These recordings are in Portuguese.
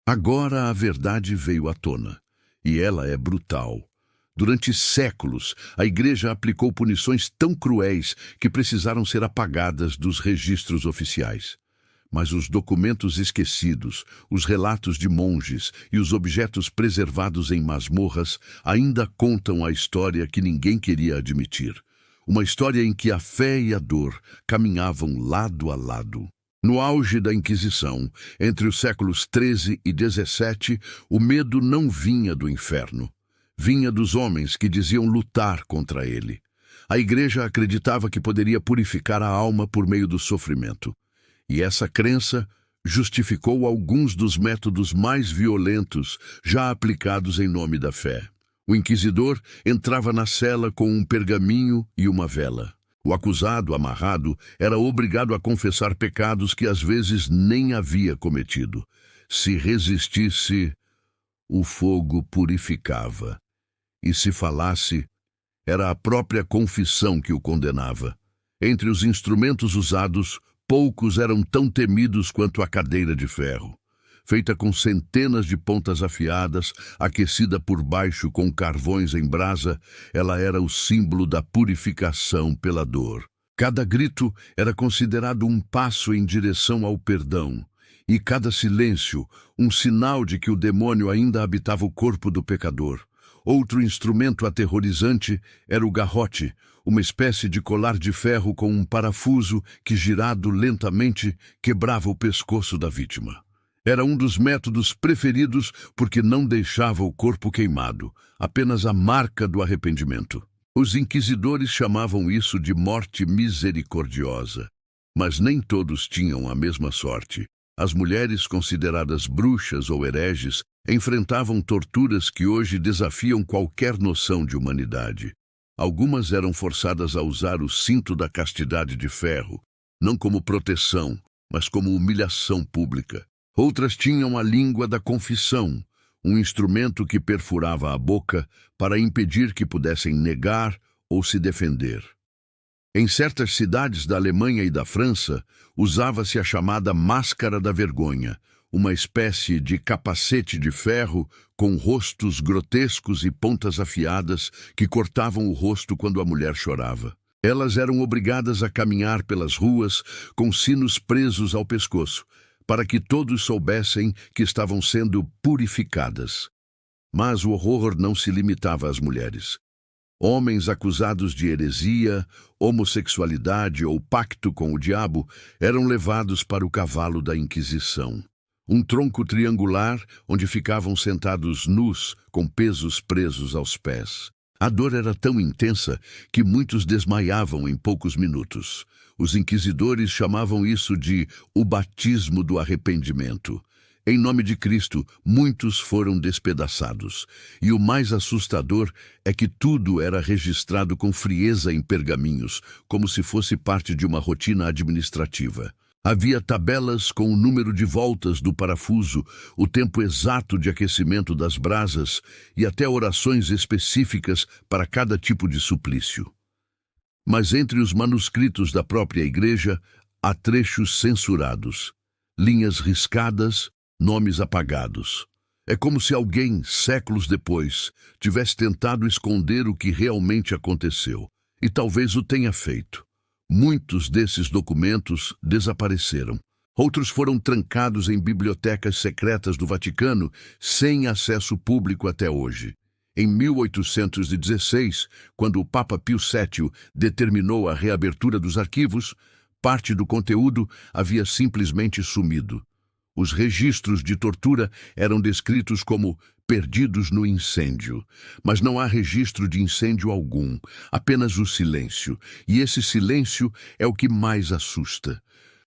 Agora a verdade veio à tona, e ela é brutal. Durante séculos, a Igreja aplicou punições tão cruéis que precisaram ser apagadas dos registros oficiais. Mas os documentos esquecidos, os relatos de monges e os objetos preservados em masmorras ainda contam a história que ninguém queria admitir. Uma história em que a fé e a dor caminhavam lado a lado. No auge da Inquisição, entre os séculos XIII e XVII, o medo não vinha do inferno. Vinha dos homens que diziam lutar contra ele. A Igreja acreditava que poderia purificar a alma por meio do sofrimento. E essa crença justificou alguns dos métodos mais violentos já aplicados em nome da fé. O inquisidor entrava na cela com um pergaminho e uma vela. O acusado, amarrado, era obrigado a confessar pecados que às vezes nem havia cometido. Se resistisse, o fogo purificava. E se falasse, era a própria confissão que o condenava. Entre os instrumentos usados, poucos eram tão temidos quanto a cadeira de ferro. Feita com centenas de pontas afiadas, aquecida por baixo com carvões em brasa, ela era o símbolo da purificação pela dor. Cada grito era considerado um passo em direção ao perdão, e cada silêncio um sinal de que o demônio ainda habitava o corpo do pecador. Outro instrumento aterrorizante era o garrote, uma espécie de colar de ferro com um parafuso que, girado lentamente, quebrava o pescoço da vítima. Era um dos métodos preferidos porque não deixava o corpo queimado, apenas a marca do arrependimento. Os inquisidores chamavam isso de morte misericordiosa, mas nem todos tinham a mesma sorte. As mulheres consideradas bruxas ou hereges enfrentavam torturas que hoje desafiam qualquer noção de humanidade. Algumas eram forçadas a usar o cinto da castidade de ferro, não como proteção, mas como humilhação pública. Outras tinham a língua da confissão, um instrumento que perfurava a boca para impedir que pudessem negar ou se defender. Em certas cidades da Alemanha e da França, usava-se a chamada máscara da vergonha, uma espécie de capacete de ferro com rostos grotescos e pontas afiadas que cortavam o rosto quando a mulher chorava. Elas eram obrigadas a caminhar pelas ruas com sinos presos ao pescoço, para que todos soubessem que estavam sendo purificadas. Mas o horror não se limitava às mulheres. Homens acusados de heresia, homossexualidade ou pacto com o diabo eram levados para o cavalo da Inquisição. Um tronco triangular onde ficavam sentados nus, com pesos presos aos pés. A dor era tão intensa que muitos desmaiavam em poucos minutos. Os inquisidores chamavam isso de o batismo do arrependimento. Em nome de Cristo, muitos foram despedaçados. E o mais assustador é que tudo era registrado com frieza em pergaminhos, como se fosse parte de uma rotina administrativa. Havia tabelas com o número de voltas do parafuso, o tempo exato de aquecimento das brasas e até orações específicas para cada tipo de suplício. Mas entre os manuscritos da própria Igreja, há trechos censurados, linhas riscadas, nomes apagados. É como se alguém, séculos depois, tivesse tentado esconder o que realmente aconteceu, e talvez o tenha feito. Muitos desses documentos desapareceram. Outros foram trancados em bibliotecas secretas do Vaticano, sem acesso público até hoje. Em 1816, quando o Papa Pio VII determinou a reabertura dos arquivos, parte do conteúdo havia simplesmente sumido. Os registros de tortura eram descritos como perdidos no incêndio, mas não há registro de incêndio algum, apenas o silêncio, e esse silêncio é o que mais assusta.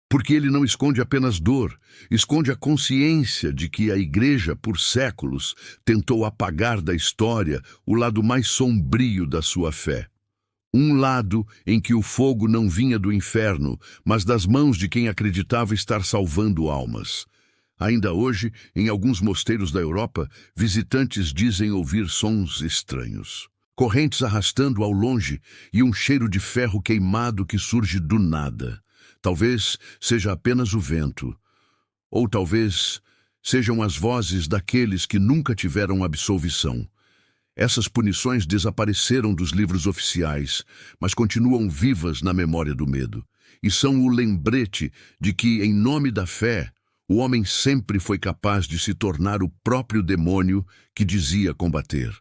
Porque ele não esconde apenas dor, esconde a consciência de que a Igreja, por séculos, tentou apagar da história o lado mais sombrio da sua fé. Um lado em que o fogo não vinha do inferno, mas das mãos de quem acreditava estar salvando almas. Ainda hoje, em alguns mosteiros da Europa, visitantes dizem ouvir sons estranhos. Correntes arrastando ao longe e um cheiro de ferro queimado que surge do nada. Talvez seja apenas o vento. Ou talvez sejam as vozes daqueles que nunca tiveram absolvição. Essas punições desapareceram dos livros oficiais, mas continuam vivas na memória do medo, e são o lembrete de que, em nome da fé, o homem sempre foi capaz de se tornar o próprio demônio que dizia combater.